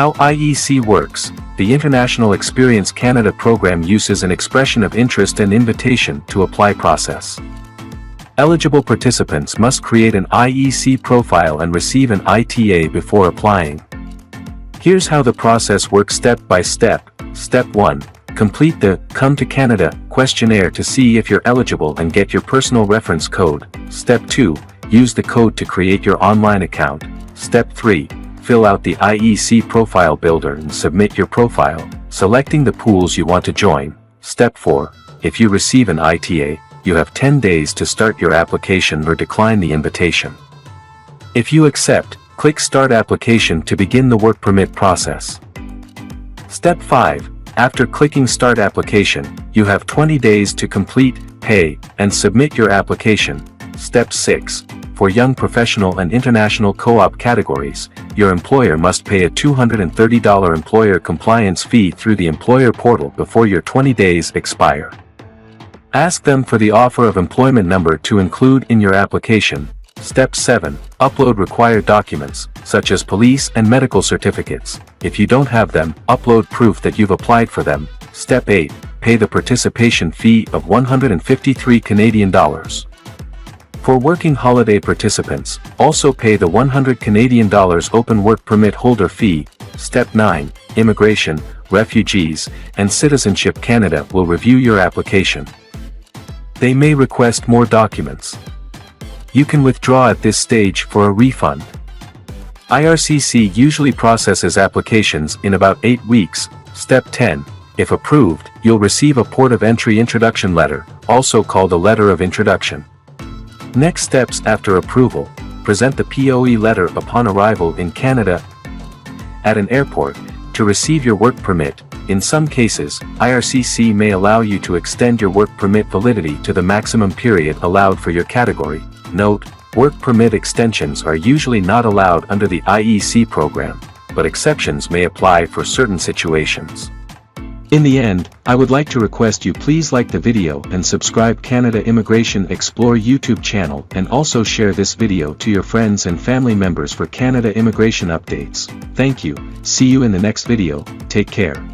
How IEC works. The International Experience Canada program uses an expression of interest and invitation to apply process. Eligible participants must create an IEC profile and receive an ITA before applying. Here's how the process works step by step. Step 1. Complete the Come to Canada questionnaire to see if you're eligible and get your personal reference code. Step 2. Use the code to create your online account. Step 3. Fill out the IEC profile builder and submit your profile, selecting the pools you want to join. Step 4. If you receive an ITA, you have 10 days to start your application or decline the invitation. If you accept, click Start Application to begin the work permit process. Step 5. After clicking Start Application, you have 20 days to complete, pay, and submit your application. Step 6. For young professional and international co-op categories, your employer must pay a $230 employer compliance fee through the employer portal before your 20 days expire. Ask them for the offer of employment number to include in your application. Step 7. Upload required documents, such as police and medical certificates. If you don't have them, upload proof that you've applied for them. Step 8. Pay the participation fee of $153 Canadian. For working holiday participants, also pay the $100 Canadian open work permit holder fee. Step 9. Immigration, Refugees, and Citizenship Canada will review your application. They may request more documents. You can withdraw at this stage for a refund. IRCC usually processes applications in about 8 weeks. Step 10. If approved, you'll receive a port of entry introduction letter, also called a letter of introduction. Next steps after approval. Present the POE letter upon arrival in Canada at an airport to receive your work permit. In some cases, IRCC may allow you to extend your work permit validity to the maximum period allowed for your category. Note, work permit extensions are usually not allowed under the IEC program, but exceptions may apply for certain situations. In the end, I would like to request you please like the video and subscribe Canada Immigration Explore YouTube channel and also share this video to your friends and family members for Canada immigration updates. Thank you, see you in the next video, take care.